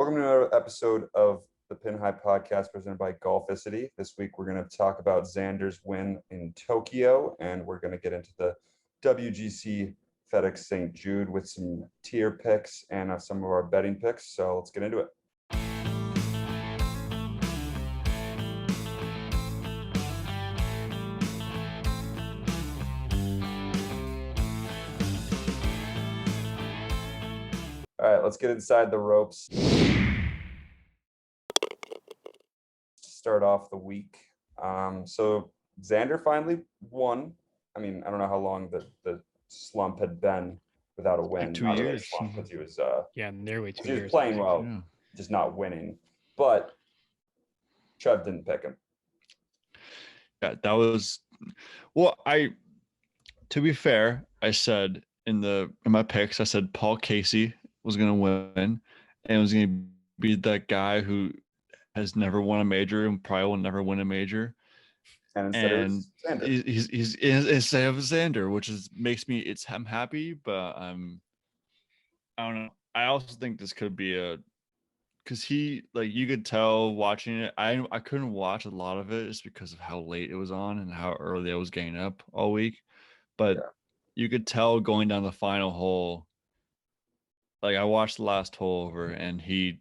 Welcome to another episode of the Pin High Podcast presented by Golficity. This week we're going to talk about Xander's win in Tokyo, and we're going to get into the WGC-FedEx St Jude with some tier picks and some of our betting picks. So let's get into it. All right, let's get inside the ropes. Start off the week. So Xander finally won. I mean, I don't know how long the slump had been without a win. Like 2 years. Because he was nearly 2 he years. was playing well, just not winning. But Trev didn't pick him. Yeah, that was to be fair, I said in my picks, I said Paul Casey was gonna win, and it was gonna be that guy who has never won a major and probably will never win a major. And he's instead of Xander, which makes me I'm happy, but I don't know. I also think this could be because he, like, you could tell watching it. I couldn't watch a lot of it just because of how late it was on and how early I was getting up all week. But you could tell going down the final hole. Like, I watched the last hole over, and he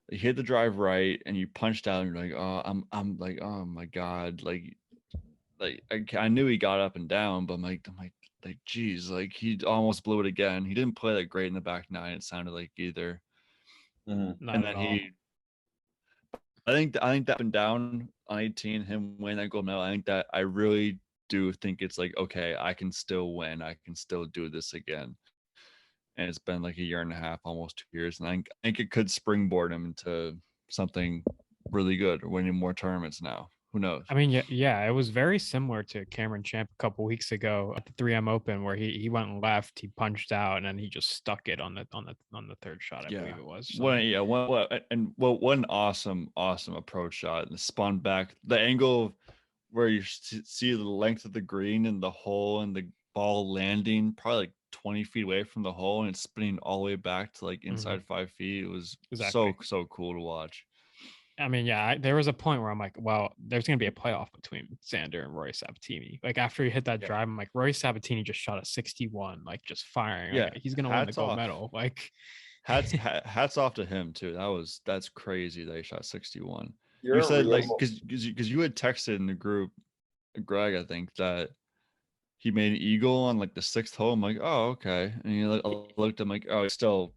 hit the drive right, and you punched out, and you're like, oh, I'm like, oh my god, like I knew he got up and down, but I'm like, geez, like he almost blew it again. He didn't play that great in the back nine. It sounded like either. Mm-hmm. And then I think that up and down on 18, him win that gold medal. I think that I really do think it's like, okay, I can still win. I can still do this again. And it's been like a year and a half, almost 2 years. And I think it could springboard him into something really good, or winning more tournaments now. Who knows? I mean, yeah, it was very similar to Cameron Champ a couple weeks ago at the 3M Open, where he went left, he punched out, and then he just stuck it on the third shot. I believe it was. One awesome approach shot, and spun back. The angle where you see the length of the green and the hole and the ball landing probably like 20 feet away from the hole, and it's spinning all the way back to like inside 5 feet. It was so cool to watch. I mean, yeah, there was a point where I'm like, well, there's going to be a playoff between Xander and Rory Sabatini. Like, after he hit that drive, I'm like, Rory Sabatini just shot a 61, like, just firing. Yeah, like, he's going to win the gold medal. Like, hats off to him too. That's crazy that he shot 61. You said because you had texted in the group, Greg, I think, that he made an eagle on like the 6th hole. I'm like, oh, okay. And he looked, I'm like, oh, he's still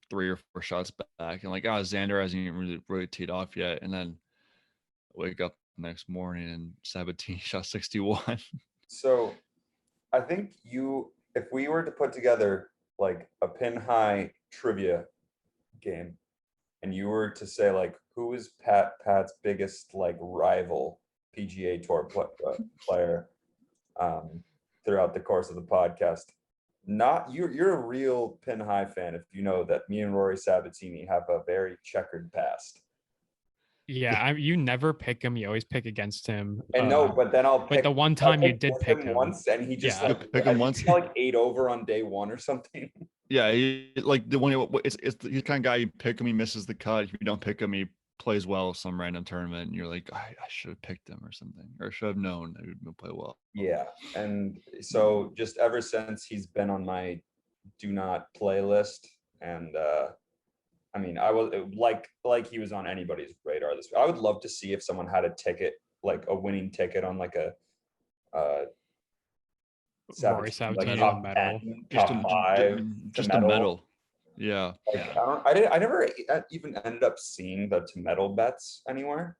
3 or 4 shots back, and like, Xander hasn't even really teed off yet. And then I wake up the next morning and Sabatini shot 61. So I think if we were to put together like a Pin High trivia game, and you were to say like, who is Pat's biggest like rival PGA Tour player throughout the course of the podcast, you're a real Pin High fan if you know that me and Rory Sabatini have a very checkered past. Yeah, you never pick him. You always pick against him. And no, but then I'll pick. But the one time you did pick him once, and he just pick him once, like 8 over on day 1 or something. Yeah, like the one. It's the kind of guy, you pick him, he misses the cut. If you don't pick him, he plays well some random tournament, and you're like, I should have picked him or something, or should have known that he would play well. Yeah, and so just ever since he's been on my do not play list, and I mean, I was like he was on anybody's radar this week. I would love to see if someone had a ticket, like a winning ticket on like a Rory Sabatini medal, just a medal. Yeah. Like, I never even ended up seeing the to medal bets anywhere.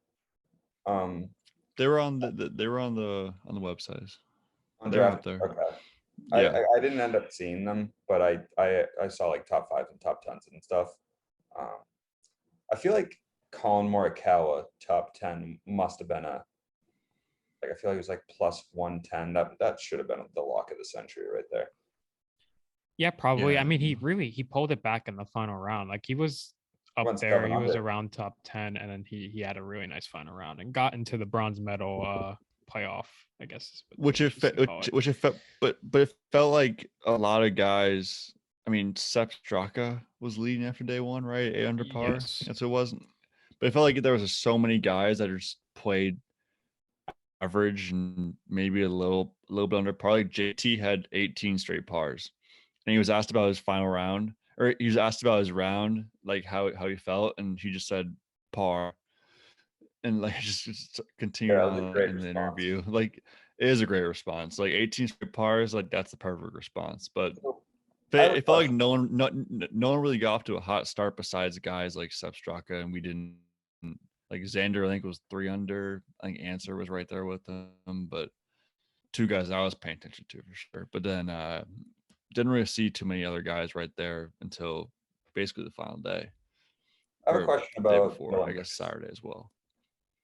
They were on the websites. They're up there. Okay. Yeah. I didn't end up seeing them, but I saw like top 5s and top 10s and stuff. I feel like Colin Morikawa top 10 must have been I feel like it was like plus 110. That should have been the lock of the century right there. Yeah, probably. Yeah. I mean, he pulled it back in the final round. Like, he was up there. He was around top 10, and then he had a really nice final round and got into the bronze medal playoff, I guess. But it felt like a lot of guys I mean, Sepp Straka was leading after day one, right? 8 under par. Yes. That's what it wasn't. But I felt like there was just so many guys that just played average and maybe a little bit under par. Like JT had 18 straight pars, and he was asked about his final round, or he was asked about his round, like how he felt, and he just said par, and like just Yeah, continued that was a on great in the response. interview. Like it is a great response. Like 18 straight pars, like that's the perfect response. But it felt like no one really got off to a hot start besides guys like Sepp Straka, and we didn't. Like Xander, I think was 3 under. I think Answer was right there with him, but two guys I was paying attention to for sure. But then didn't really see too many other guys right there until basically the final day. I have a Or question the day about before, the I Olympics. guess Saturday as well.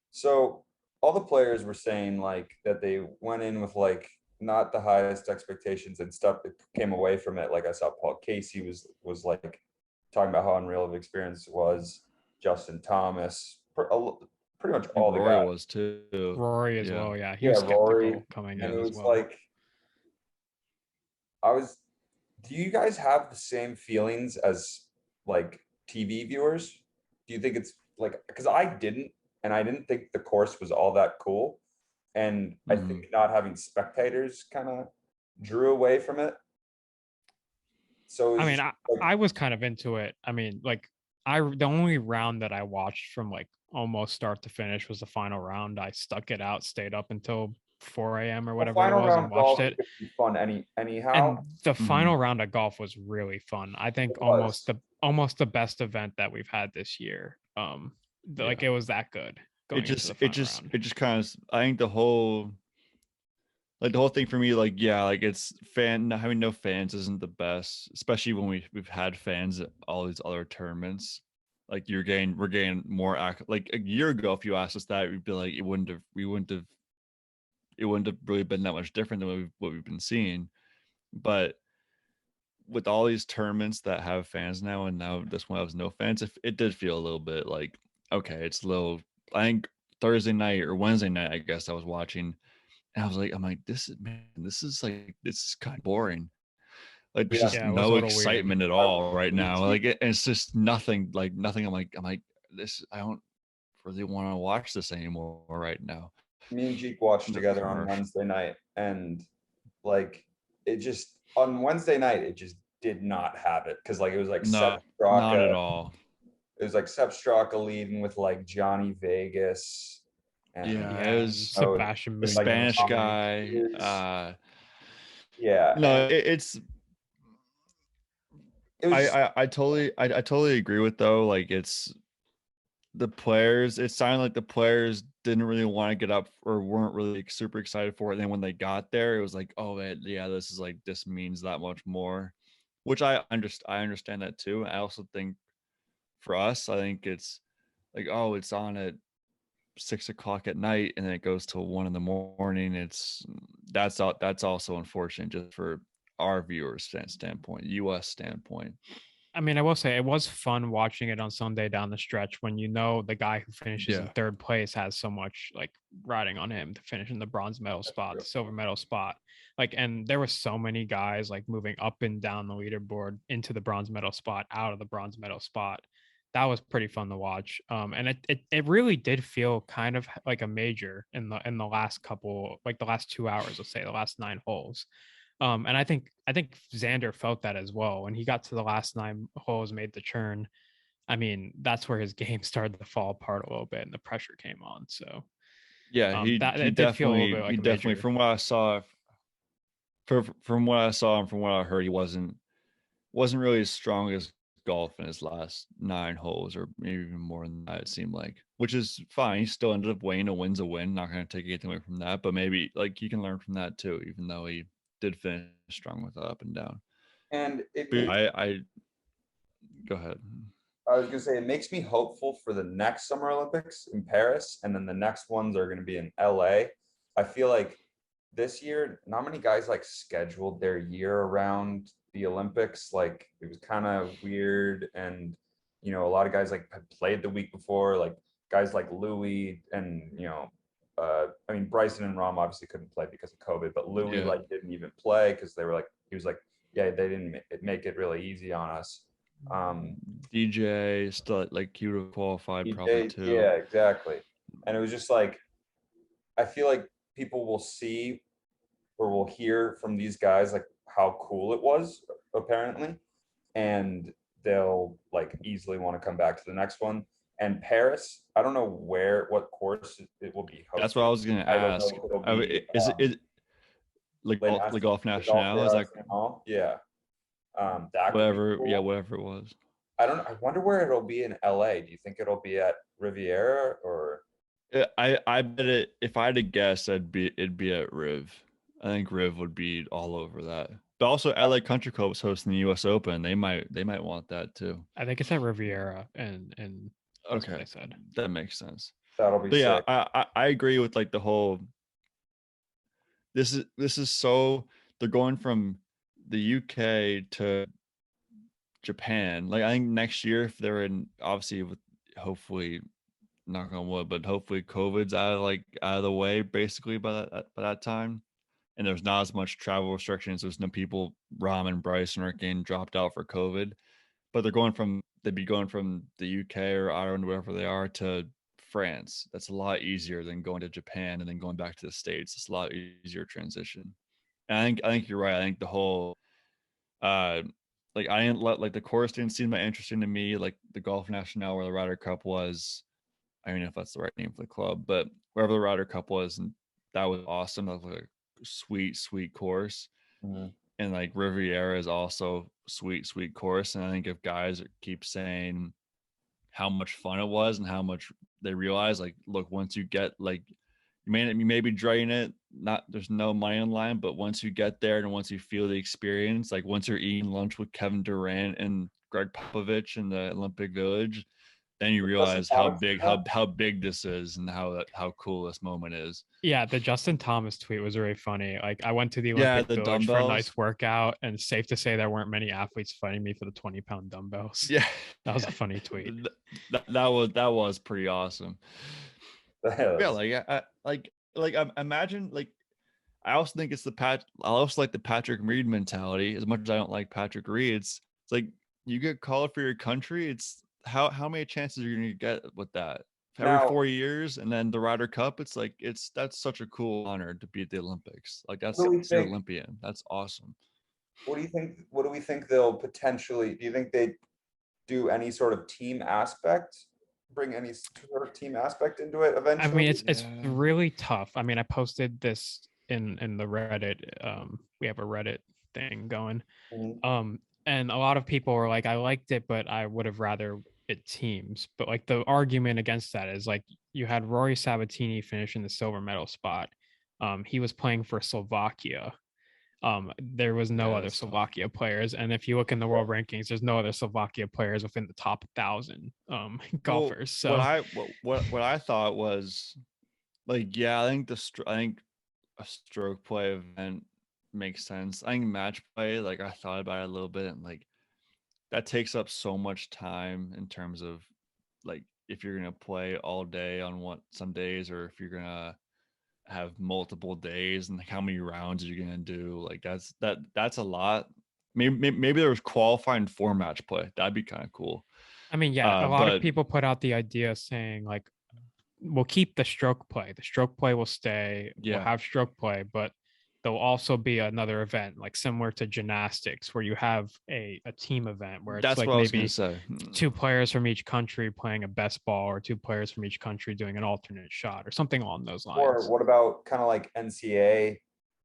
So all the players were saying like that they went in with like not the highest expectations and stuff. It came away from it. Like I saw Paul Casey was like talking about how unreal of experience it was. Justin Thomas, pretty much all the Rory guys. was too. Rory as Yeah. well. Yeah, he Yeah, was skeptical Rory, coming and in it as was well. like I was. Do you guys have the same feelings as like TV viewers? Do you think it's like because I didn't, and I didn't think the course was all that cool, and I think not having spectators kind of drew away from it. So I it's mean, just like I was kind of into it. I mean, like the only round that I watched from like almost start to finish was the final round. I stuck it out, stayed up until 4 a.m. or the whatever it final was, and round watched golf it. could be fun anyhow. And the final round of golf was really fun. I think It was. almost the best event that we've had this year. Like Yeah. it was that good going into the final round. It just kind of, I think the whole thing for me, like, yeah, like it's having no fans isn't the best, especially when we've had fans at all these other tournaments. Like we're getting more like a year ago, if you asked us that, we'd be like, it wouldn't have really been that much different than what we've been seeing. But with all these tournaments that have fans now, and now this one has no fans, it did feel a little bit like, okay, it's a little, I think Thursday night or Wednesday night, I guess I was watching, and I'm like, this is kind of boring. Like there's Yeah. just Yeah, it was a no little weird. excitement at all right now. Like it's just nothing. Like nothing. I'm like this. I don't really want to watch this anymore right now. Me and Jeek watched The together on commercial. Wednesday night, and like it just on Wednesday night it just did not have it because like it was like No, Sepp not Straka. at all. It was like Sepp Straka leading with like Johnny Vegas and Yeah, Yeah, it and was Sebastian the it's like Munoz. Spanish Too. guy. yeah, No, and it's. it was just I totally agree with though. Like it's the players. It sounded like the players didn't really want to get up or weren't really super excited for it. And then when they got there, it was like, oh yeah, this means that much more, which I understand that too. I also think for us, I think it's like, oh, it's on at 6 o'clock at night and then it goes till 1 in the morning. That's also unfortunate just for our viewers standpoint, US standpoint. I mean, I will say it was fun watching it on Sunday down the stretch when you know the guy who finishes in third place has so much like riding on him to finish in the bronze medal spot, the silver medal spot. Like, and there were so many guys like moving up and down the leaderboard into the bronze medal spot, out of the bronze medal spot. That was pretty fun to watch. And it really did feel kind of like a major in the last couple, like the last 2 hours, let's say the last 9 holes. And I think Xander felt that as well when he got to the last 9 holes, made the churn. I mean, that's where his game started to fall apart a little bit, and the pressure came on. So Yeah, he that it did feel a little bit like a definitely major. from what I saw, from what I saw and from what I heard, he wasn't really as strong as golf in his last 9 holes, or maybe even more than that. It seemed like, which is fine. He still ended up winning. A win's a win. Not going to take anything away from that, but maybe like he can learn from that too, even though he did finish strong with up and down. and it But makes, I go ahead. I was gonna say it makes me hopeful for the next Summer Olympics in Paris, and then the next ones are gonna be in LA. I feel like this year, not many guys like scheduled their year around the Olympics. Like it was kind of weird, and a lot of guys like had played the week before, like guys like Louis and I mean Bryson and Rom obviously couldn't play because of COVID, but Louis Yeah. like didn't even play because they were like he was like yeah, they didn't make it really easy on us. DJ still like he would have qualified probably too. Yeah, exactly. And it was just like, I feel like people will see or will hear from these guys like how cool it was apparently, and they'll like easily want to come back to the next one. And Paris, I don't know what course it will be hosted. That's what I was gonna I don't know ask. if it'll be, Is it like golf national? Is that yeah. That could be whatever? cool. Yeah, whatever it was. I wonder where it'll be in LA. Do you think it'll be at Riviera or? I bet it. If I had to guess, it'd be at Riv. I think Riv would be all over that. But also, LA Country Club was hosting the U.S. Open. They might want that too. I think it's at Riviera, and that's okay, what I said. That makes sense. That'll be sick. Yeah, I agree with like the whole. This is so they're going from the UK to Japan. Like I think next year, if they're in, obviously with hopefully knock on wood, but hopefully COVID's out of the way basically by that time, and there's not as much travel restrictions. There's no people. Rahm and Bryson are getting dropped out for COVID, but they'd be going from the UK or Ireland, wherever they are, to France. That's a lot easier than going to Japan and then going back to the States. It's a lot easier transition. And I think you're right. I think the whole like I didn't let like the course didn't seem that interesting to me. Like the Golf National where the Ryder Cup was, I don't know if that's the right name for the club, but wherever the Ryder Cup was, and that was awesome. That was like a sweet course. Mm-hmm. And like Riviera is also sweet course. And I think if guys keep saying how much fun it was and how much they realize, like, look, once you get like you may be dragging it, not there's no money on the line, but once you get there and once you feel the experience, like once you're eating lunch with Kevin Durant and Greg Popovich in the Olympic Village, then you realize how big this is and how cool this moment is. Yeah, the Justin Thomas tweet was very funny. Like I went to the Olympic Village dumbbells for a nice workout, and it's safe to say there weren't many athletes fighting me for the 20-pound dumbbells. Yeah, that was a funny tweet. That was pretty awesome. Yeah, imagine like I also think it's I also like the Patrick Reed mentality. As much as I don't like Patrick Reed, it's like you get called for your country. It's how many chances are you gonna get with that? Every 4 years, and then the Ryder Cup. It's like that's such a cool honor to be at the Olympics. Like that's the Olympian. That's awesome. What do you think? What do we think they'll potentially? Do you think they do any sort of team aspect? Bring any sort of team aspect into it eventually? I mean, it's really tough. I mean, I posted this in the Reddit. We have a Reddit thing going. Mm-hmm. And a lot of people were like, I liked it, but I would have rather it teams. But like the argument against that is like you had Rory Sabatini finish in the silver medal spot. He was playing for Slovakia. There was no other Slovakia players, and if you look in the world rankings, there's no other Slovakia players within the top 1,000 golfers. So what I thought was like, yeah, I think a stroke play event makes sense. I think match play, like I thought about it a little bit, and like that takes up so much time in terms of like if you're gonna play all day on some days, or if you're gonna have multiple days, and like how many rounds are you gonna do? Like that's a lot. Maybe there was qualifying for match play. That'd be kind of cool. I mean, yeah, a lot of people put out the idea saying like we'll keep the stroke play. The stroke play will stay. Yeah. We'll have stroke play, but there'll also be another event like similar to gymnastics where you have a team event where it's like maybe 2 players from each country playing a best ball, or 2 players from each country doing an alternate shot or something along those lines. Or what about kind of like NCAA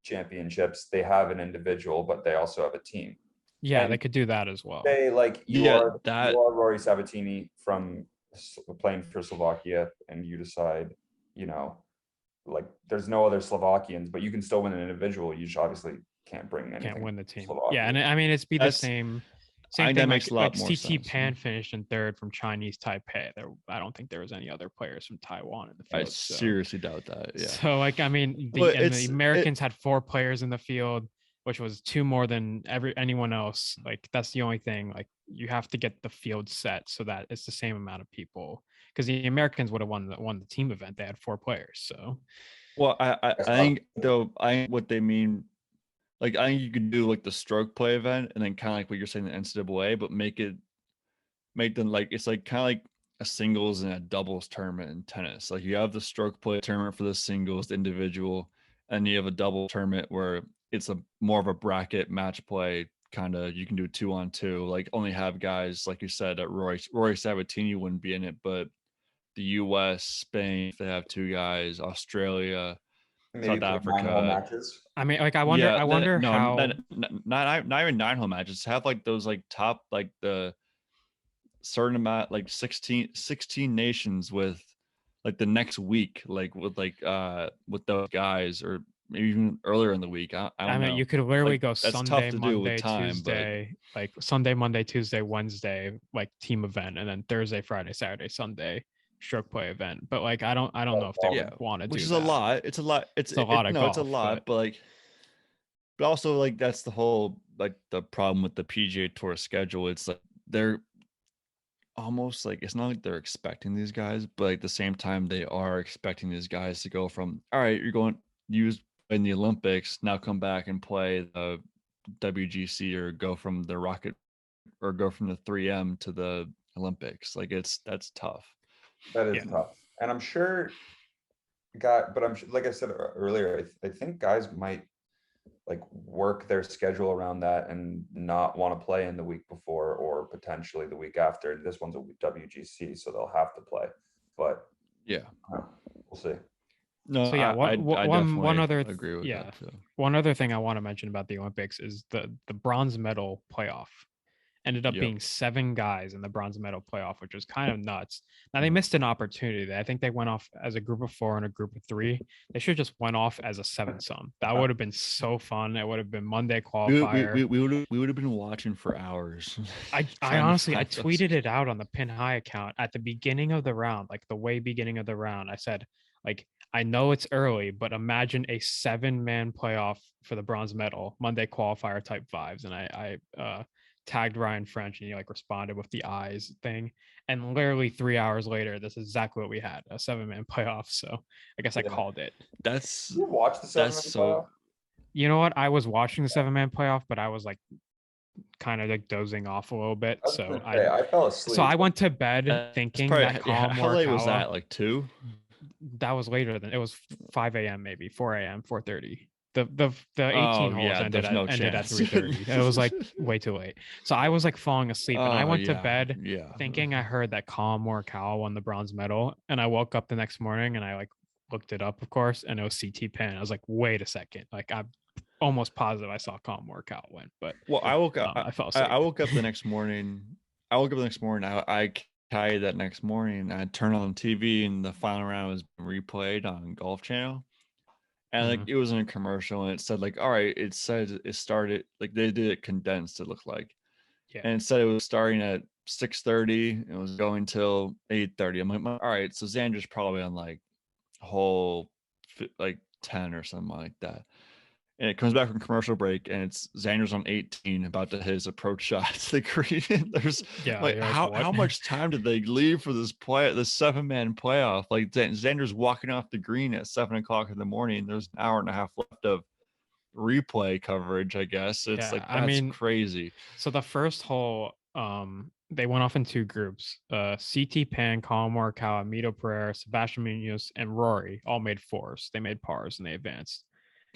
championships? They have an individual, but they also have a team. Yeah, and they could do that as well. They like you are Rory Sabatini from playing for Slovakia, and you decide, like there's no other Slovakians, but you can still win an individual. You just obviously can't bring anything. Can't win the team. Yeah, and I mean it's the same thing. That makes a lot more sense. CT Pan finished in 3rd from Chinese Taipei. I don't think there was any other players from Taiwan in the field. I seriously doubt that. Yeah. So like I mean the Americans had 4 players in the field, which was 2 more than anyone else. Like that's the only thing. Like you have to get the field set so that it's the same amount of people. Because the Americans would have won the team event. They had 4 players. So, well, I think though what they mean like I think you could do like the stroke play event and then kind of like what you're saying the NCAA, but make them like it's like kind of like a singles and a doubles tournament in tennis. Like you have the stroke play tournament for the singles, the individual, and you have a double tournament where it's a more of a bracket match play kind of. You can do 2-on-2. Like only have guys like you said that Rory Sabatini wouldn't be in it, but the U.S., Spain, if they have two guys, Australia, Maybe South play 9-hole Africa. matches. I mean, like I Yeah, wonder no, how. not even 9-hole matches. Have like those like top like the certain amount like 16 nations with like the next week like with those guys or maybe even earlier in the week. I I don't mean, know. you could literally Like go that's tough Sunday, to do with Monday, time, but Tuesday, like Sunday, Monday, Tuesday, Wednesday, like team event, and then Thursday, Friday, Saturday, Sunday, stroke play event. But like, I don't know if they yeah, would want to which do is a that. lot. It's a lot. It's a lot of No, it's a golf, lot, but but also like that's the whole like the problem with the PGA Tour schedule. It's like they're almost like it's not like they're expecting these guys, but at the same time they are expecting these guys to go from all right, you're going use in the Olympics, now come back and play the WGC or go from the Rocket or go from the 3M to the Olympics. Like that's tough. That is yeah, tough. And I'm sure but like I said earlier, I think guys might like work their schedule around that and not want to play in the week before or potentially the week after. This one's a WGC, so they'll have to play. But Yeah. we'll see. No, so yeah, I one definitely other agree with yeah, that too. one other thing I want to mention about the Olympics is the bronze medal playoff. Ended up Yep. being 7 guys in the bronze medal playoff, which was kind of nuts. Now they Mhm. missed an opportunity. I think they went off as a group of 4 and a group of 3. They should just went off as a 7-some. That would have been so fun. It would have been Monday qualifier. We would have been watching for hours. I Trying to honestly I find those. tweeted it out on the Pin High account at the beginning of the round, like the way beginning of the round. I said, like, I know it's early, but imagine a 7-man playoff for the bronze medal, Monday qualifier type vibes. And I tagged Ryan French and he like responded with the eyes thing. And literally 3 hours later, this is exactly what we had, a 7-man playoff. So I guess I Yeah. called it. That's You watch the 7-man so playoff? You know what? I was watching the 7-man playoff, but I was like kind of like dozing off a little bit. I was gonna say, I fell So asleep. I went to bed that's thinking probably that yeah. Colin How late was Morikawa, that? Like 2? that was later than it was 5 a.m. maybe 4 a.m. 4:30. The 18 Oh holes yeah, there's no ended at chance. 3:30. It was like way too late. So I was like falling asleep, and I Oh went to yeah, bed yeah. thinking I heard that Colin Morikawa won the bronze medal, and I woke up the next morning and I like looked it up, of course, and it was CT Pan. I was like, wait a second, like I'm almost positive I saw Colin Morikawa win, but Well, I woke up. I fell I asleep. woke up the next morning. I woke up the next morning. I carried that next morning. I turned on the TV, and the final round was replayed on Golf Channel. And like Mhm. it was in a commercial, and it said like, all right, it said it started like they did it condensed. It looked like, Yeah. and it said it was starting at 6:30. It was going till 8:30. I'm like, all right, so Xander's probably on like hole like 10 or something like that. And it comes back from commercial break, and it's Xander's on 18, about to hit his approach shot to the green. There's Yeah, like you're like, how what? much time did they leave for this 7-man playoff? Like Xander's walking off the green at 7 o'clock in the morning. There's an hour and a half left of replay coverage, I guess. It's Yeah, like I that's mean, crazy. so the first hole, they went off in 2 groups. CT Pan, Colin Morikawa, Mito Pereira, Sebastian Munoz, and Rory all made 4s. They made pars and they advanced.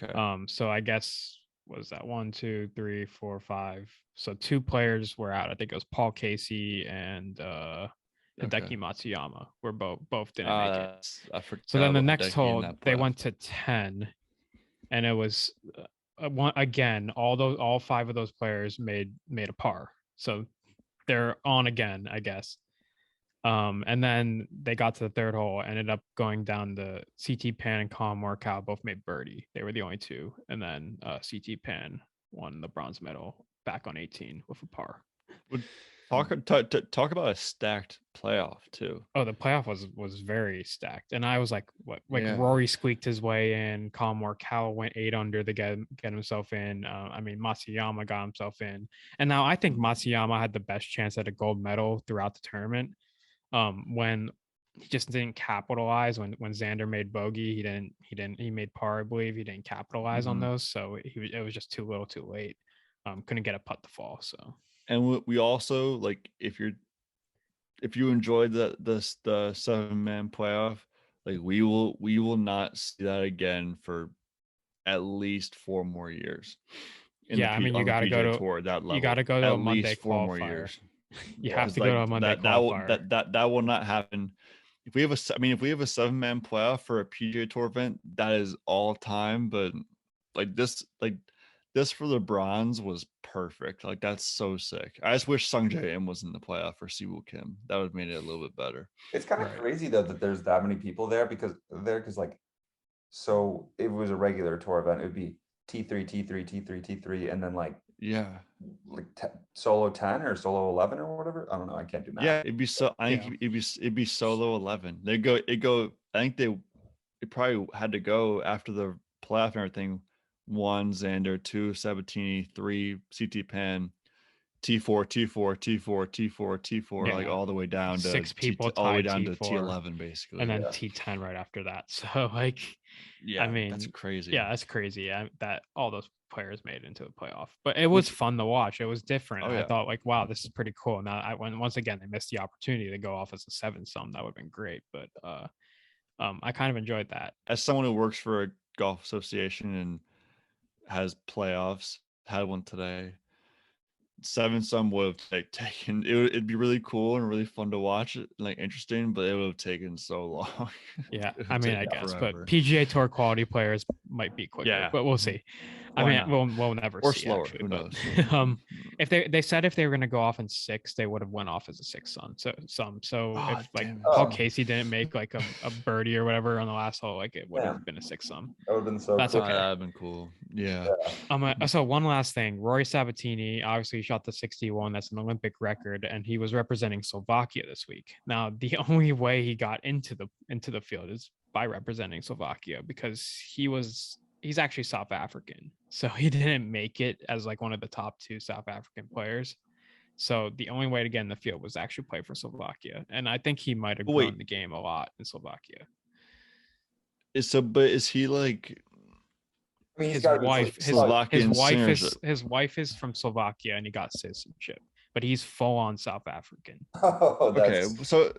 Okay. So I guess was that 1, 2, 3, 4, 5. So 2 players were out. I think it was Paul Casey and Hideki Matsuyama. Were both didn't make it. I forgot So then the about next Hideki in hole that they playoff. went to 10, and it was one again. All 5 of those players made a par. So they're on again, I guess. And then they got to the 3rd hole, ended up going down the CT Pan and Colin Morikawa both made birdie. They were the only 2. And then CT Pan won the bronze medal back on 18 with a par. Talk about a stacked playoff too. Oh, the playoff was very stacked. And I was like, what? Like Yeah. Rory squeaked his way in. Colin Morikawa went 8 under to get himself in. I mean, Matsuyama got himself in. And now I think Matsuyama had the best chance at a gold medal throughout the tournament. When he just didn't capitalize when Xander made bogey. He made par, I believe. He didn't capitalize on those, so it was just too little, too late. Couldn't get a putt to fall. So, and we also like if you enjoyed the 7-man playoff, like we will not see that again for at least 4 more years. Yeah, I mean, you got to go to tour at that level. You got to go to at a Monday least 4 more qualifier. years. You have to go to a Monday qualifier. That will not happen. If we have a 7-man playoff for a PGA Tour event, that is all time. But like this for the bronze was perfect. Like that's so sick. I just wish Sung Jae Im was in the playoff for Siwoo Kim. That would have made it a little bit better. It's kind of crazy though that there's that many people there because like, so it was a regular tour event. It would be T3, T3, T3, T3, and then like solo 10 or solo 11 or whatever. I don't know. I can't do math. Yeah, it'd be so. I think it'd be solo 11. They go. I think it probably had to go after the playoff and everything. 1 Xander, 2 Sabatini, 3 CT Pan, T4, T4, T4, T4, T4, like all the way down to 6 people all the way down T4, to T11 basically, and then T10 right after that. So like, yeah, I mean, that's crazy. Yeah, that's crazy. That all those players made it into the playoff, but it was fun to watch. It was different. I thought like, wow, this is pretty cool. Now, once again they missed the opportunity to go off as a 7-some. That would have been great, but I kind of enjoyed that. As someone who works for a golf association and has playoffs, had one today. 7-some would have taken it'd be really cool and really fun to watch, like interesting, but it would have taken so long. Yeah, I mean, I guess, forever. But PGA Tour quality players might be quicker, but we'll see. I mean, we'll never or see, slower. Actually, Who knows? If they said if they were going to go off in 6, they would have went off as a 6-some. So if like Paul Casey didn't make like a birdie or whatever on the last hole, like it would have been a 6-some. That would have been so. That's cool. okay. That would have been cool. Yeah. So one last thing, Rory Sabatini obviously shot the 61. That's an Olympic record, and he was representing Slovakia this week. Now, the only way he got into the field is by representing Slovakia because he's actually South African. So he didn't make it as like one of the top 2 South African players. So the only way to get in the field was actually play for Slovakia. And I think he might have grown the game a lot in Slovakia. But is he like, I mean, his wife is from Slovakia and he got citizenship, but he's full on South African. Oh, okay. So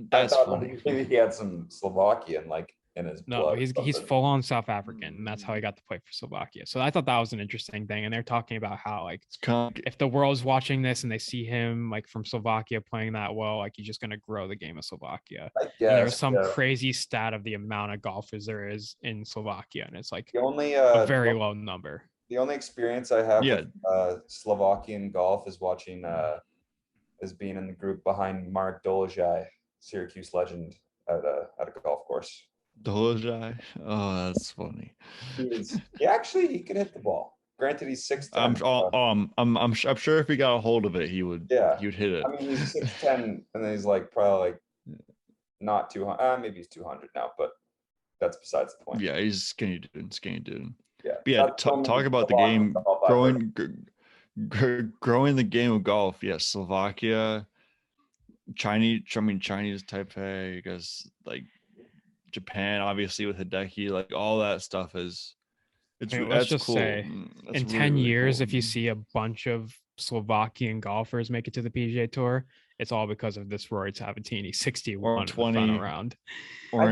that's funny. Maybe he had some Slovakian like in his blood. He's full on South African, and that's how he got to play for Slovakia. So I thought that was an interesting thing. And they're talking about how like if the world's watching this and they see him like from Slovakia playing that well, like he's just gonna grow the game of Slovakia. And there's some crazy stat of the amount of golfers there is in Slovakia, and it's like a very low number. The only experience I have with Slovakian golf is watching is being in the group behind Mark Dolezaj, Syracuse legend, at a golf course. Dolezaj? Oh, that's funny. He could hit the ball. Granted, he's 6'10". I'm sure if he got a hold of it, he would hit it. I mean, he's 6'10", and then he's like probably like not 200. Maybe he's 200 now, but that's besides the point. Yeah, he's skinny dude. Yeah. But yeah, talk about the game growing the game of golf. Yes, Slovakia, Chinese Taipei, you guys like Japan, obviously with Hideki, like all that stuff is. Let's just cool. Say, in 10 years, if you see a bunch of Slovakian golfers make it to the PGA Tour, it's all because of this Rory Sabatini 61 or 20 in the round. Or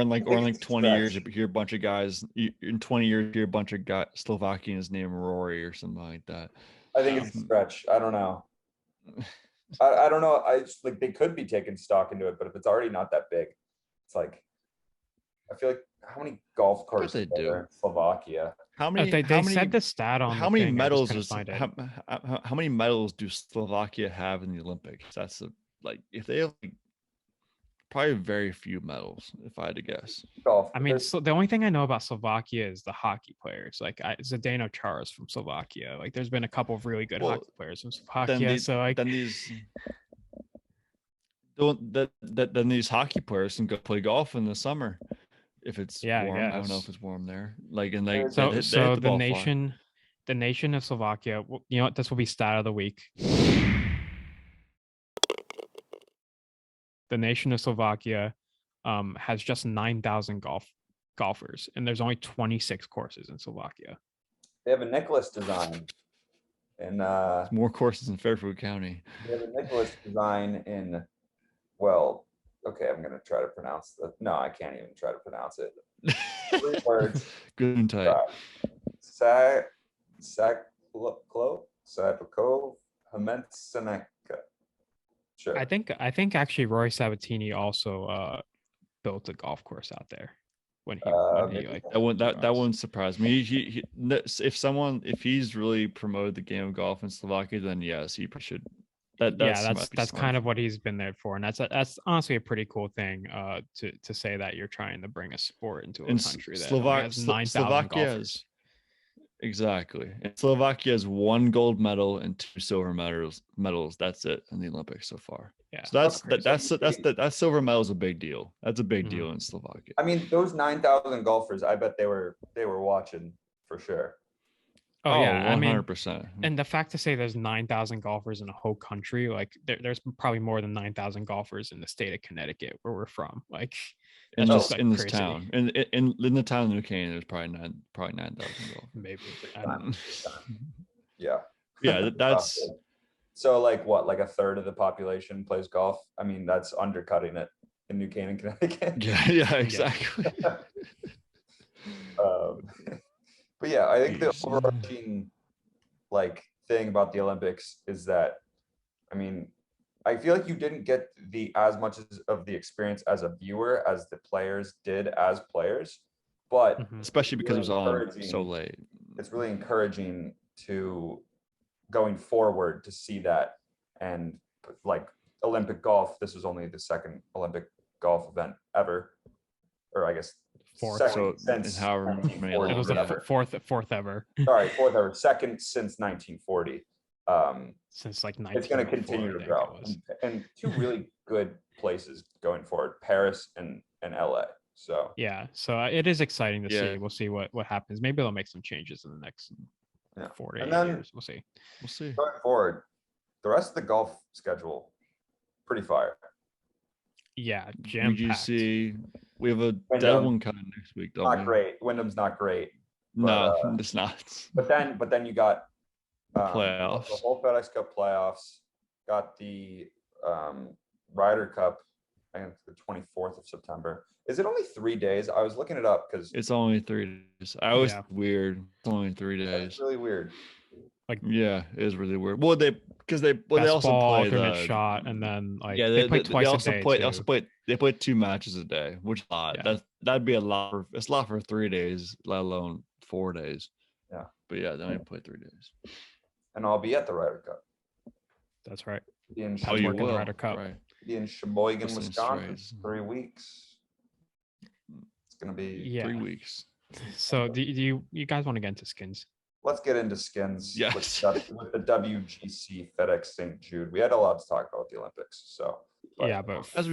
in like 20 years, you hear a bunch of guys. In 20 years, you hear a bunch of guys Slovakians named Rory or something like that. I think it's a stretch. I don't know. I don't know. I just like they could be taking stock into it, but if it's already not that big, it's like I feel like how many golf courses are there in Slovakia? How many? They said the stat on how many medals how many medals do Slovakia have in the Olympics? That's if they have probably very few medals, if I had to guess. I mean, the only thing I know about Slovakia is the hockey players. Like Zdeno Chara is from Slovakia. Like there's been a couple of really good hockey players from Slovakia. Then these hockey players can go play golf in the summer if it's warm. I don't know if it's warm there. The nation of Slovakia. You know what? This will be stat of the week. the nation of Slovakia has just 9,000 golfers, and there's only 26 courses in Slovakia. They have a Nicholas design in More courses in Fairfield County. they have a Nicholas design in, well, okay, I'm gonna try to pronounce the, no, I can't even try to pronounce it. 3 words. Good and tight. Saklo Hametseneka. Sure. I think actually Roy Sabatini also built a golf course out there when he Maybe. That wouldn't surprise me. If he's really promoted the game of golf in Slovakia, then yes, he should. That's kind of what he's been there for, and that's honestly a pretty cool thing to say that you're trying to bring a sport into a country that only has 9,000 golfers. Exactly. And Slovakia has 1 gold medal and 2 silver medals. That's it in the Olympics so far. Yeah. So that silver medal is a big deal. That's a big deal in Slovakia. I mean, those 9,000 golfers, I bet they were watching for sure. Oh yeah, 100%. And the fact to say there's 9,000 golfers in a whole country, like there's probably more than 9,000 golfers in the state of Connecticut where we're from. Like in this town, in the town of New Canaan, there's probably 9,000 golfers. Maybe. I don't know. Yeah. Yeah, that's so like what, like a third of the population plays golf. I mean, that's undercutting it in New Canaan, Connecticut. Yeah, exactly. But yeah, I think the overarching like thing about the Olympics is that, I mean, I feel like you didn't get as much of the experience as a viewer as the players did as players, but especially because it was on so late. It's really encouraging to going forward to see that, and like Olympic golf, this was only the 2nd Olympic golf event ever, or I guess fourth. Since however many it was the fourth ever. Sorry, 4th ever, 2nd since 1940. Since like it's going to continue to grow, and 2 really good places going forward, Paris and LA. So yeah, so it is exciting to see. We'll see what happens. Maybe they'll make some changes in the next 4 to 8 years. We'll see. Going forward, the rest of the golf schedule, pretty fire. Yeah, jam-packed. WGC, we have a dead one coming next week. Not great. Wyndham's not great. But, no, it's not. But then you got playoffs. The whole FedEx Cup playoffs. Got the Ryder Cup. I think the 24th of September. Is it only 3 days? I was looking it up because it's only 3 days. I was weird. It's only 3 days. It's really weird. Like, yeah, it is really weird. Well, they also play alternate shot, and then like they play twice a day. They play 2 matches a day, which is a lot. Yeah. That'd be a lot. It's a lot for 3 days, let alone 4 days. Yeah, but yeah, they only play 3 days. And I'll be at the Ryder Cup. That's right. In the Ryder Cup. Right. Be in Sheboygan, Wisconsin. 3 weeks. It's gonna be 3 weeks. So do you guys want to get into skins? Let's get into skins. Yes. With the WGC-FedEx St Jude. We had a lot to talk about with the Olympics. So but as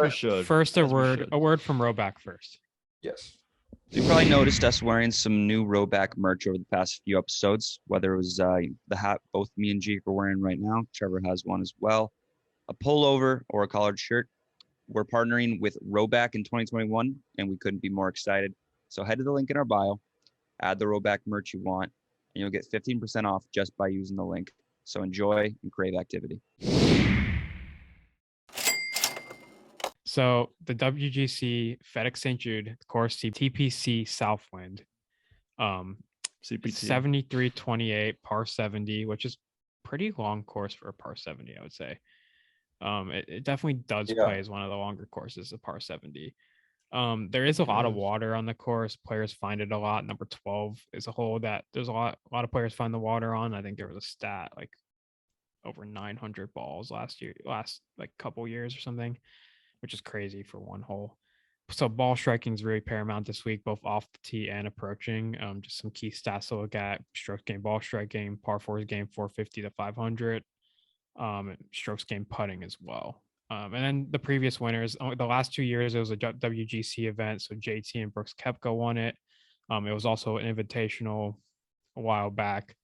we should. First, a word from Roback first. Yes. You probably noticed us wearing some new Roback merch over the past few episodes, whether it was the hat both me and Jake are wearing right now. Trevor has one as well. A pullover or a collared shirt. We're partnering with Roback in 2021, and we couldn't be more excited. So head to the link in our bio, add the Roback merch you want, and you'll get 15% off just by using the link. So enjoy and crave activity. So the WGC FedEx St Jude course TPC Southwind, CPT 7328 par 70, which is pretty long course for a par 70, I would say. It definitely does play as one of the longer courses, a par 70. There is a lot of water on the course. Players find it a lot. Number 12 is a hole that there's a lot of players find the water on. I think there was a stat like over 900 balls last like couple years or something, which is crazy for one hole. So ball striking is really paramount this week, both off the tee and approaching. Just some key stats to look at: strokes gained, ball striking, par 4s gained 450 to 500, strokes gained putting as well. And then the previous winners, the last 2 years, it was a WGC event. So JT and Brooks Koepka won it. It was also an invitational a while back.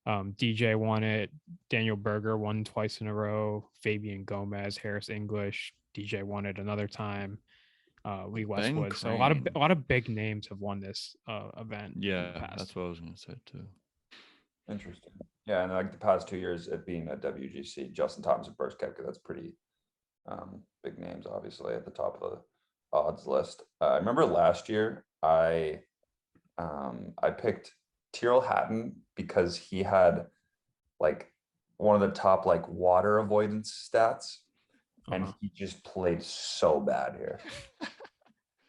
DJ won it. Daniel Berger won twice in a row. Fabian Gomez, Harris English, DJ won it another time. Lee Ben Westwood. So a lot of big names have won this event. Yeah, that's what I was gonna say too. Interesting. Yeah, and like the past 2 years, it being a WGC, Justin Thomas and Brooks Koepka, that's pretty big names, obviously, at the top of the odds list. I remember last year, I picked Tyrrell Hatton because he had like one of the top like water avoidance stats, and he just played so bad here.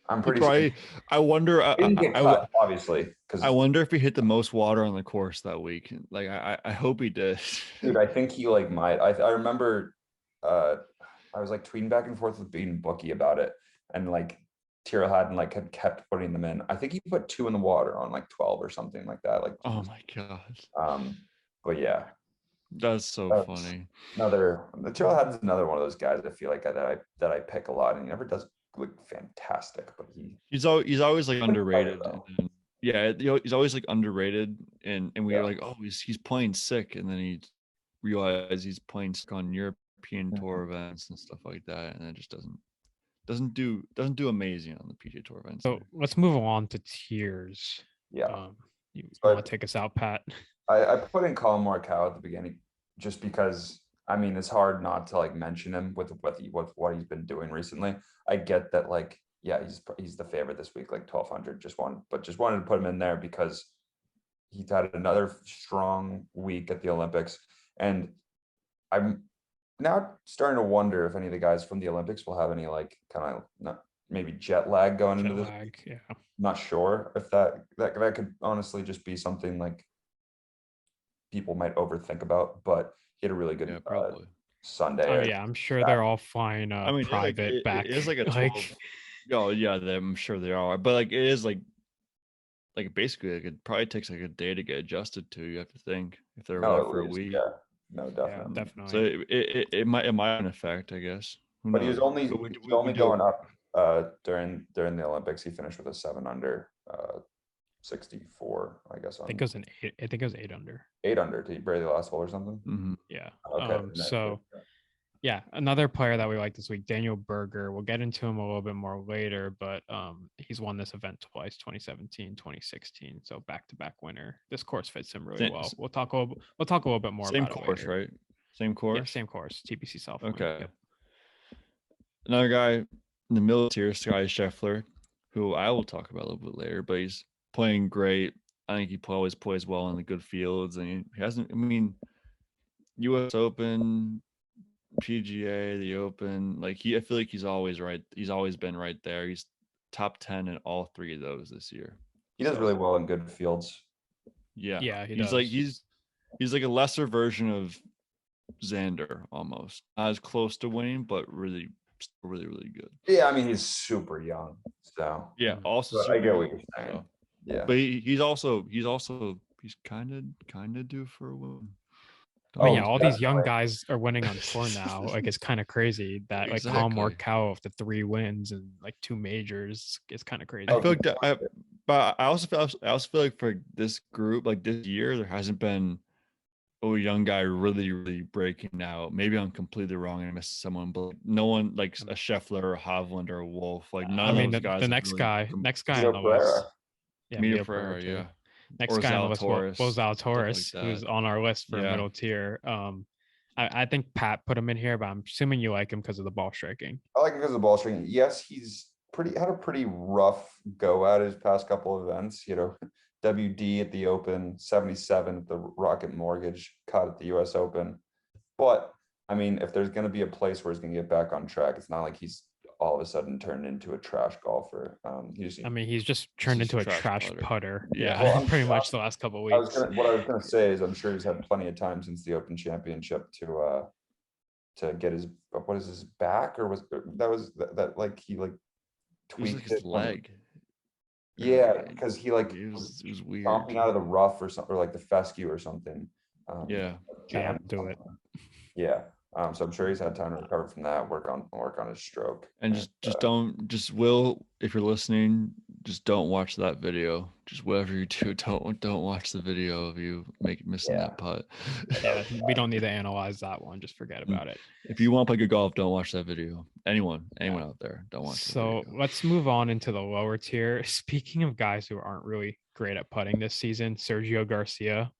I'm pretty sure. I wonder. Didn't get cut, obviously, because I wonder if he hit the most water on the course that week. Like I hope he did. dude, I think he like might. I remember I was like tweeting back and forth with Bean Bookie about it, and like Tyrrell Hatton like had kept putting them in. I think he put 2 in the water on like 12 or something like that. Like, oh my god. But yeah, That's so funny. Tyrrell Hatton's another one of those guys I feel like that I pick a lot, and he never does look fantastic, but he's always like underrated. And, yeah, he's always like underrated, and we are like, oh, he's playing sick, and then he realizes he's playing sick on European Tour events and stuff like that, and it just doesn't do amazing on the PGA Tour events. So let's move on to tiers. Yeah. You want to take us out, Pat? I put in Colin Morikawa at the beginning just because, I mean, it's hard not to like mention him with what he's been doing recently. I get that, like, yeah, he's the favorite this week, like 1,200. Just wanted to put him in there because he's had another strong week at the Olympics, and I'm now starting to wonder if any of the guys from the Olympics will have any like kind of maybe jet lag going into this. Yeah. Not sure if that could honestly just be something like people might overthink about, but he had a really good Sunday. Oh yeah, I'm sure they're all flying private back. It is like a 12. Oh yeah, I'm sure they are. But like it is like basically like it probably takes like a day to get adjusted to. You have to think if they're away for a week. Yeah, no, definitely. Yeah, definitely. So it might have an effect, I guess. But he was only going up during the Olympics. He finished with a 7 under, 64, I guess. I think it was 8. I think it was 8 under. 8 under. Did he break the last hole or something? Mm-hmm. Yeah. Okay. So, yeah, another player that we like this week, Daniel Berger. We'll get into him a little bit more later, but he's won this event twice, 2017, 2016. So back-to-back winner. This course fits him really well. We'll talk a little bit more same about course, it later. right? Same course. Yeah, same course. TPC South. Okay. Yep. Another guy in the middle tier, Sky Scheffler, who I will talk about a little bit later, but he's playing great. I think he always plays well in the good fields, and he hasn't. I mean, U.S. Open, PGA, the Open, like I feel like he's always right. He's always been right there. He's top 10 in all 3 of those this year. He does really well in good fields. Yeah, he does. Like he's like a lesser version of Xander almost. Not as close to winning, but really good. Yeah, I mean he's super young, so yeah. Also, I get what you're saying. Yeah, but he's kind of due for a win. All these young guys are winning on tour now. Like it's kind of crazy that like Colin Morikawa with the 3 wins and like 2 majors. It's kind of crazy. I feel like but I also feel like for this group, like this year, there hasn't been a young guy really breaking out. Maybe I'm completely wrong and I missed someone, but no one like a Scheffler or Hovland or Wolf. Like none of those guys. The next guy on the list. Yeah, Mito Pereira, yeah. Next guy on the list was Zalatoris, who's on our list for middle tier. I think Pat put him in here, but I'm assuming you like him because of the ball striking. I like him because of the ball striking. Yes, he's had a pretty rough go at his past couple of events. You know, WD at the Open, 77 at the Rocket Mortgage, cut at the US Open. But I mean, if there's going to be a place where he's going to get back on track, it's not like he's all of a sudden turned into a trash golfer. He's just turned into a trash putter. Yeah, well, pretty much the last couple of weeks. What I was going to say is I'm sure he's had plenty of time since the Open Championship to get his, what is his back, or that like he like tweaked his leg. Yeah, because he like it was weird. Stomping out of the rough or something, or like the fescue or something. Jam do it. Yeah. So I'm sure he's had time to recover from that, work on his stroke. And Will, if you're listening, just don't watch that video. Just whatever you do, don't watch the video of you missing that putt. Yeah, we don't need to analyze that one. Just forget about it. If you want to play good golf, don't watch that video. Anyone out there, don't watch. So let's move on into the lower tier. Speaking of guys who aren't really great at putting this season, Sergio Garcia,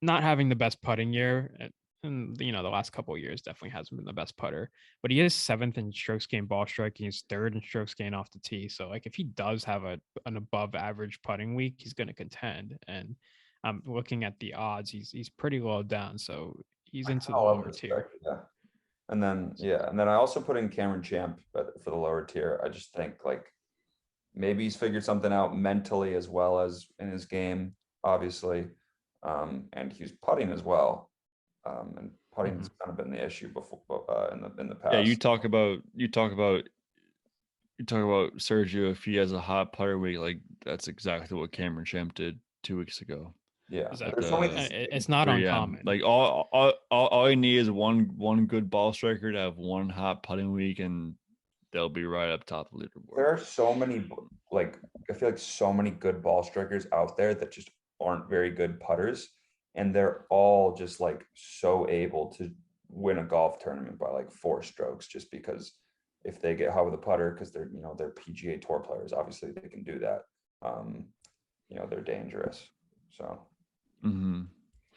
not having the best putting year. And the last couple of years definitely hasn't been the best putter, but he is 7th in strokes gained ball striking. He's 3rd in strokes gained off the tee. So like if he does have an above average putting week, he's going to contend. And I'm looking at the odds. He's pretty low down, so he's into the lower tier. Yeah. And then I also put in Cameron Champ for the lower tier. I just think like maybe he's figured something out mentally as well as in his game, obviously, and he's putting as well. And putting's kind of been the issue before in the past. Yeah, you talk about Sergio. If he has a hot putter week, like that's exactly what Cameron Champ did 2 weeks ago. Yeah, it's not uncommon. Like all you need is one good ball striker to have one hot putting week, and they'll be right up top of the leaderboard. There are so many, like I feel like so many good ball strikers out there that just aren't very good putters. And they're all just like so able to win a golf tournament by like 4 strokes, just because if they get hot with a putter, because they're they're PGA Tour players, obviously they can do that. They're dangerous. So,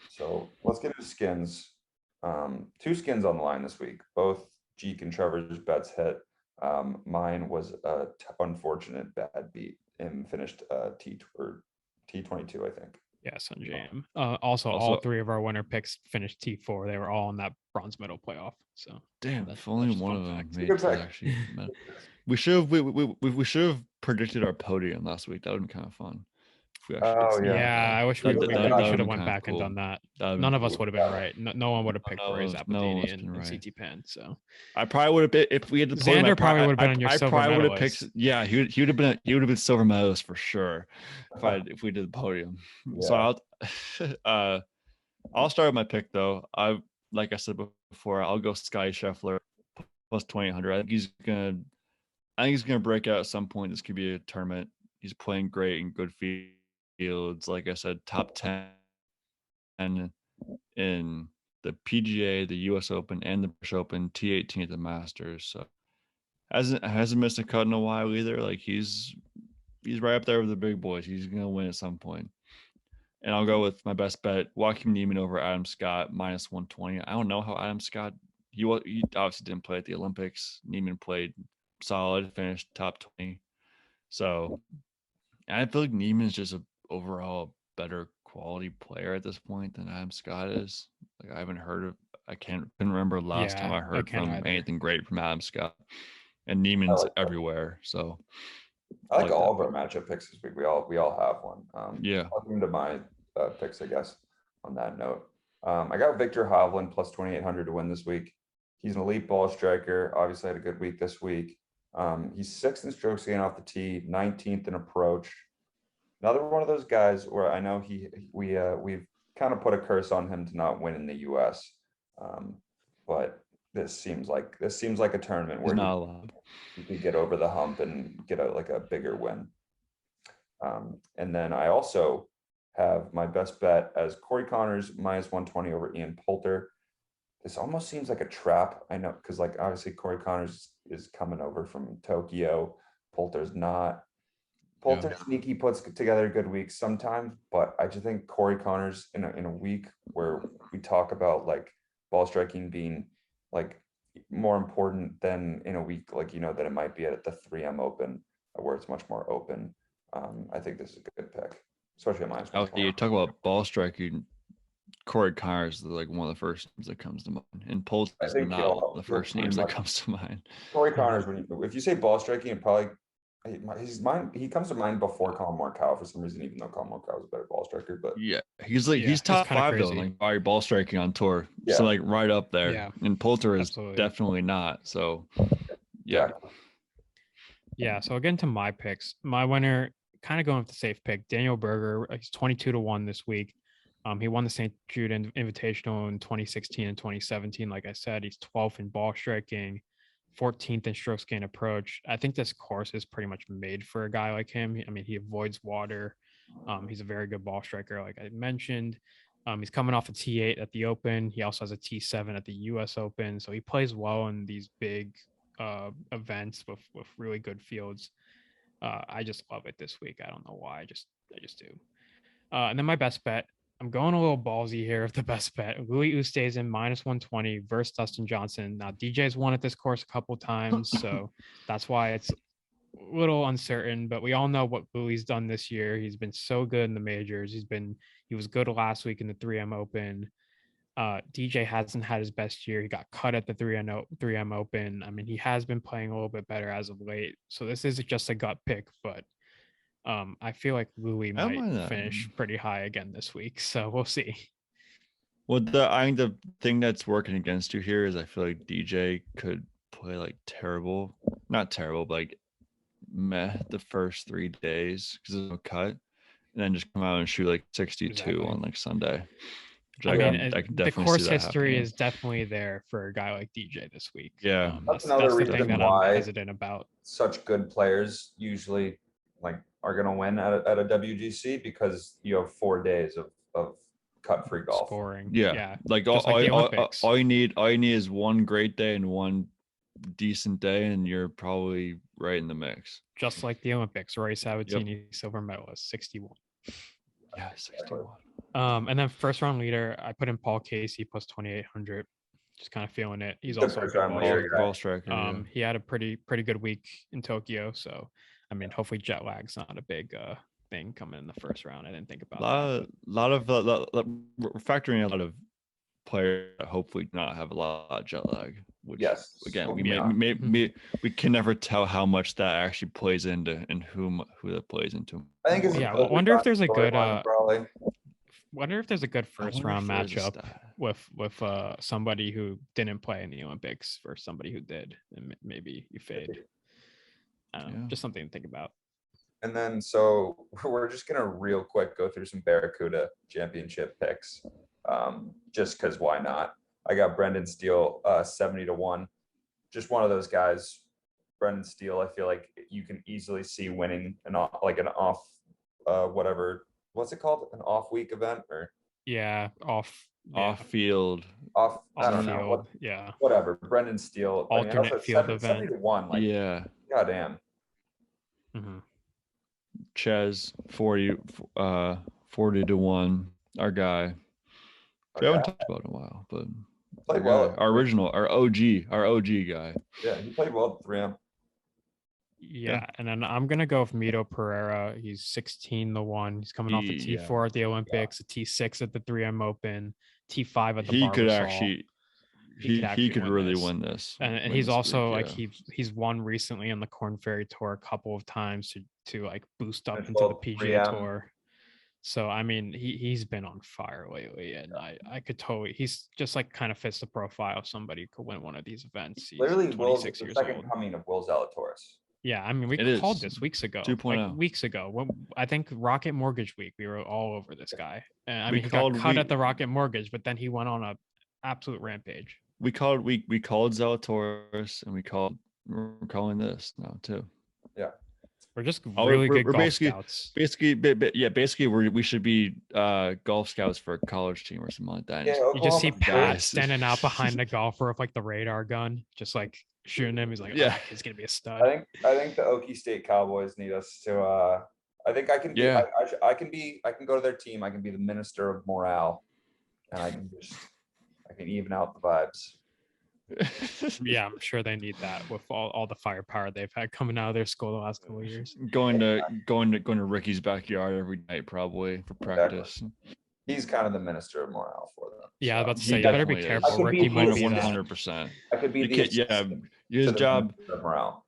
so let's get into skins. 2 skins on the line this week. Both Jeek and Trevor's bets hit. Mine was a unfortunate bad beat and finished T22, I think. Yeah, Sunjam. Also, all 3 of our winner picks finished T4. They were all in that bronze medal playoff. So damn, if only one of them made it actually. We should have predicted our podium last week. That would have been kind of fun. I wish we should have went back and done that. None of us would have been right. No one would have picked Bryce Abedini and CT Penn. So I probably would have been if we had the Xander probably would have been on your silver medalist. Would have picked. Yeah, he would have been silver medalist for sure if we did the podium. Yeah. So I'll start with my pick though. Like I said before, I'll go Scotty Scheffler plus 2,800. I think he's gonna break out at some point. This could be a tournament. He's playing great in good fields. Like I said, top 10 in the PGA, the US Open, and the British Open, T18 at the Masters. So hasn't missed a cut in a while either. Like he's right up there with the big boys. He's gonna win at some point. And I'll go with my best bet, Joaquin Niemann over Adam Scott, minus 120. I don't know how Adam Scott, he obviously didn't play at the Olympics. Niemann played solid, finished top 20. So I feel like Niemann's just overall better quality player at this point than Adam Scott is. Like I couldn't remember last time I heard from anything great from Adam Scott. And Niemann's everywhere. So I like all of our matchup picks this week. We all have one. I'll get into my picks, I guess, on that note. I got Victor Hovland plus 2,800 to win this week. He's an elite ball striker. Obviously had a good week this week. He's 6th in strokes gained off the tee, 19th in approach. Another one of those guys where I know we've kind of put a curse on him to not win in the US. But this seems like a tournament where he could get over the hump and get a bigger win. And then I also have my best bet as Corey Connors minus 120 over Ian Poulter. This almost seems like a trap. I know, because like obviously Corey Connors is coming over from Tokyo. Poulter's not. Poulter sneaky puts together a good week sometimes, but I just think Corey Connors in a week where we talk about like ball striking being like more important than in a week like that it might be at the 3M Open where it's much more open. I think this is a good pick, especially at mine. You talk about ball striking. Corey Connors is like one of the first names that comes to mind, and Poulter is not the first names that comes to mind. Corey Connors, if you say ball striking, it probably he comes to mind before Colin Morikawa for some reason, even though Colin Morikawa was a better ball striker. But he's top 5 though, like by ball striking on tour. Yeah. So like right up there. Yeah. And Poulter is definitely not. So yeah. So again to my picks. My winner, kind of going with the safe pick, Daniel Berger. He's 22-1 this week. He won the St Jude Invitational in 2016 and 2017. Like I said, he's 12th in ball striking. 14th in strokes gained approach. I think this course is pretty much made for a guy like him. I mean, he avoids water. He's a very good ball striker, like I mentioned. He's coming off a T8 at the Open. He also has a T7 at the U.S. Open. So he plays well in these big events with really good fields. I just love it this week. I don't know why. I just do. And then my best bet. I'm going a little ballsy here with the best bet. Louis Oosthuizen -120 versus Dustin Johnson. Now DJ's won at this course a couple times, so that's why it's a little uncertain. But we all know what Louis's done this year. He's been so good in the majors. He was good last week in the 3M Open. DJ hasn't had his best year. He got cut at the 3M Open. I mean, he has been playing a little bit better as of late. So this isn't just a gut pick, but I feel like Louis might finish pretty high again this week. So we'll see. Well, I think the thing that's working against you here is I feel like DJ could play like not terrible, but like meh the first 3 days because there's no cut, and then just come out and shoot like 62 on like Sunday. I mean, the course history is definitely there for a guy like DJ this week. Yeah, that's the thing that I'm hesitant about. Such good players usually are going to win at a WGC because you have 4 days of cut-free golf. Scoring. Yeah. Like all you need is one great day and one decent day, and you're probably right in the mix. Just like the Olympics, Rory Sabatini, silver medalist, 61. Yeah, 61. And then first round leader, I put in Paul Casey plus 2,800. Just kind of feeling it. He's also a ball striker. He had a pretty good week in Tokyo, so I mean, hopefully jet lag's not a big thing coming in the first round. I didn't think about that. We're factoring a lot of players that hopefully not have a lot of jet lag. Which, again, we can never tell how much that actually plays into and who that plays into. I think I wonder if there's a good wonder if there's a good first round matchup with somebody who didn't play in the Olympics versus somebody who did, and maybe you fade. Just something to think about. And then, so we're just going to real quick go through some Barracuda championship picks, just because why not? I got Brendan Steele 70-1. Just one of those guys. Brendan Steele, I feel like you can easily see winning an off whatever. What's it called? An off week event or? Off field. I don't know. Whatever. Brendan Steele. Alternate field event. 70-1. Goddamn. Mm-hmm. Ches 40-1. Our guy. We haven't talked about it in a while, but played well. Our OG guy. Yeah, he played well at 3M. Yeah, and then I'm gonna go with Mito Pereira. He's 16-1. He's coming off a T4 at the Olympics, a T6 at the 3M Open, T5 at the Barbasol. He could really win this. And he's also he's won recently on the Korn Ferry Tour a couple of times to like boost up into the PGA Tour. So I mean, he's been on fire lately, and I could totally. He's just like kind of fits the profile of somebody who could win one of these events. He's literally 26 the years second old. coming of Will Zalatoris. Yeah, I mean, we called this weeks ago. 2.0. Like weeks ago. When, I think Rocket Mortgage Week, we were all over this guy. And I mean, he got cut at the Rocket Mortgage, but then he went on a absolute rampage. We called Zalatoris, and we're calling this now too. Yeah, we're just really good golf scouts. Basically, we should be golf scouts for a college team or something like that. Yeah, you just see Pat standing out behind the golfer with like the radar gun, just like shooting him. He's like, he's gonna be a stud. I think the Okie State Cowboys need us to. I think I can. I can go to their team. I can be the minister of morale, and I can even out the vibes. Yeah, I'm sure they need that with all the firepower they've had coming out of their school the last couple of years. Going to Ricky's backyard every night probably for practice. Exactly. He's kind of the minister of morale for them. Yeah, I was about to say you better be careful. Ricky might be 100%. I could be his job of morale.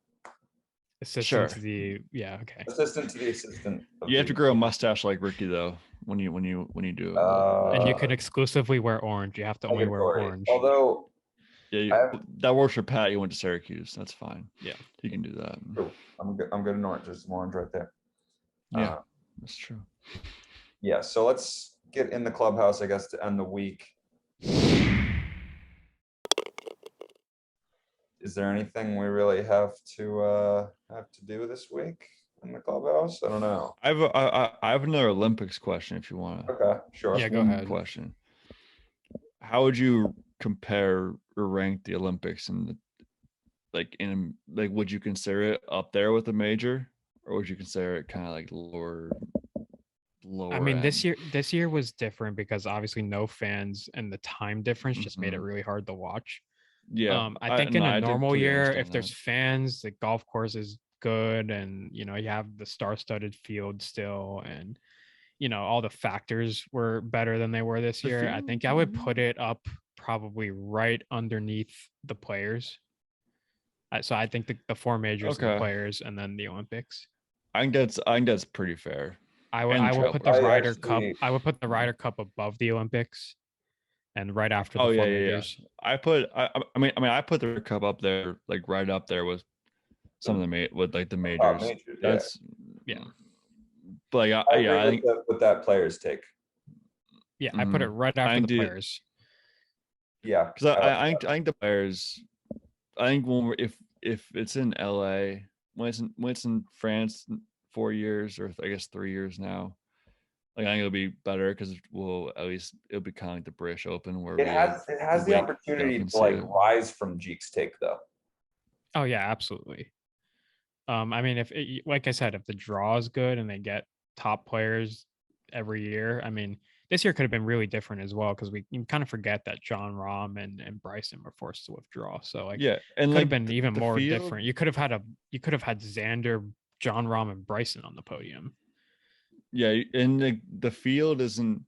Assistant to the assistant to the assistant. You have to grow a mustache like Ricky though when you do. And you can exclusively wear orange. You have to only wear orange. Although that works for Pat. He went to Syracuse. That's fine. Yeah, he can do that. I'm good in orange. There's some orange right there. Yeah, that's true. Yeah, so let's get in the clubhouse, I guess, to end the week. is there anything we really have to do this week in the clubhouse? I don't know. I have another Olympics question if you want to. Okay, sure. Yeah, go One ahead. question. How would you compare or rank the Olympics in would you consider it up there with the major, or would you consider it kind of like lower I mean, end? this year was different because obviously no fans and the time difference just made it Mhm. really hard to watch. Yeah, I think in no, a I normal completely year, if understand there's that. fans, the golf course is good, and you have the star-studded field still, and all the factors were better than they were this The year. I field, think I would put it up probably right underneath the players. So I think the four majors, the Okay. players, and then the Olympics. I think that's pretty fair. I And will Trail put the Course. Ryder Cup. actually- I would put the Ryder Cup above the Olympics, and right after the Oh four yeah. majors. I put the Cup up there, like right up there with some of the with like the majors. majors, yeah. That's Yeah. But like, I agree with that player's take. Yeah, I put it right after the players. Yeah, because I think the players. I think if it's in LA, when it's in France 4 years, or I guess 3 years now, like I think it'll be better because at least it'll be kind of like the British Open where it has the opportunity to like rise from Jeek's take though. Oh yeah, absolutely. I mean, like I said, if the draw is good and they get top players every year, I mean, this year could have been really different as well because you kind of forget that John Rahm and Bryson were forced to withdraw. So like, yeah, and could like have been even more field, different. You could have had Xander, John Rahm, and Bryson on the podium. Yeah, and the field isn't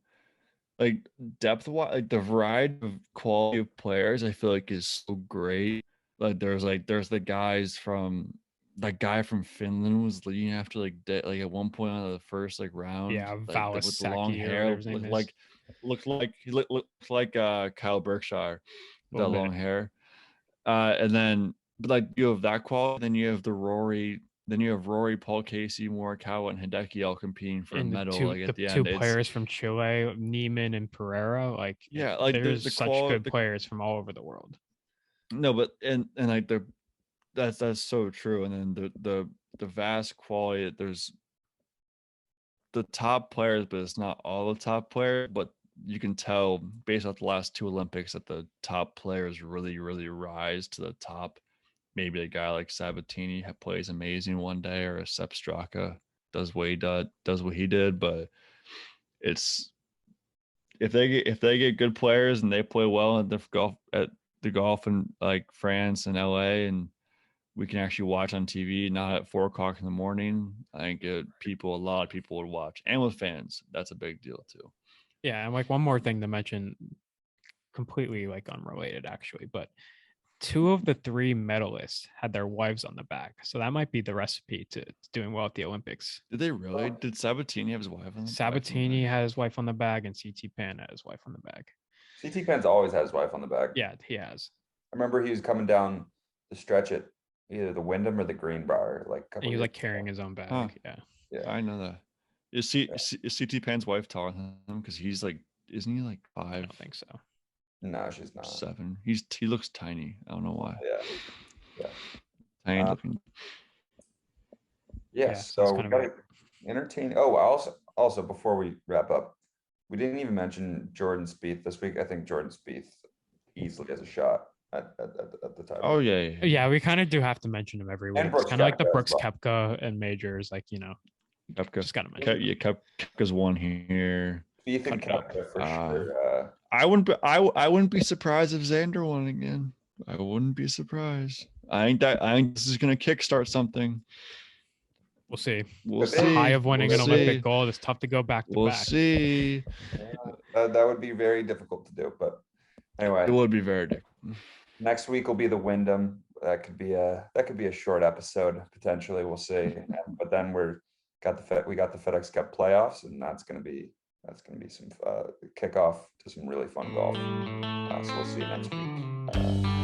like depth wise, like the variety of quality of players I feel like is so great. Like there's the guys from that guy from Finland was leading after like at one point on the first round. Yeah, like with the long Valasaki or hair, whatever his name is. looked like Kyle Berkshire with that Little bit. long hair. And then but like you have that quality, then you have Rory, Paul Casey, Morikawa, and Hideki all competing for a medal. At the end, two players from Chile, Neiman and Pereira. Like yeah, like there's the such good players from all over the world. No, but and like that's so true. And then the vast quality. There's the top players, but it's not all the top players. But you can tell based off the last two Olympics that the top players really, really rise to the top. Maybe a guy like Sabatini plays amazing one day, or a Sepp Straka does what he did. But it's if they get good players and they play well at the golf in like France and LA, and we can actually watch on TV, not at 4:00 in the morning. I think a lot of people would watch, and with fans, that's a big deal too. Yeah, and like one more thing to mention, completely like unrelated actually, but 2 of the 3 medalists had their wives on the back, so that might be the recipe to doing well at the Olympics. Did they really? Did Sabatini have his wife on the Sabatini had his wife on the bag, and CT Pan had his wife on the bag. CT Pan's always had his wife on the back. Yeah, he has. I remember he was coming down the stretch at either the Wyndham or the Greenbrier. And he was like carrying his own bag. Huh. Yeah. I know that. Is CT Pan's wife taller than him? Because he's like, isn't he like 5? I don't think so. No, she's not. 7. He looks tiny. I don't know why. Yeah. Tiny looking. Yes. So we got to entertain. Oh, also before we wrap up, we didn't even mention Jordan Spieth this week. I think Jordan Spieth easily has a shot at the title. Oh yeah. Yeah, we kind of do have to mention him every week. It's kind of like the Brooks Koepka and majors, like Koepka. Just gotta mention. Yeah, Koepka's one here. Spieth and Koepka for sure. I wouldn't be surprised if Xander won again. I wouldn't be surprised. I think this is gonna kickstart something. We'll see. We'll the see. high of winning We'll an Olympic gold. It's tough to go back to back. We'll see. That would be very difficult to do, but anyway, it would be very difficult. Next week will be the Wyndham. That could be a short episode potentially. We'll see. But then we got the FedEx Cup playoffs, and that's gonna be some kickoff to some really fun golf. So we'll see you next week.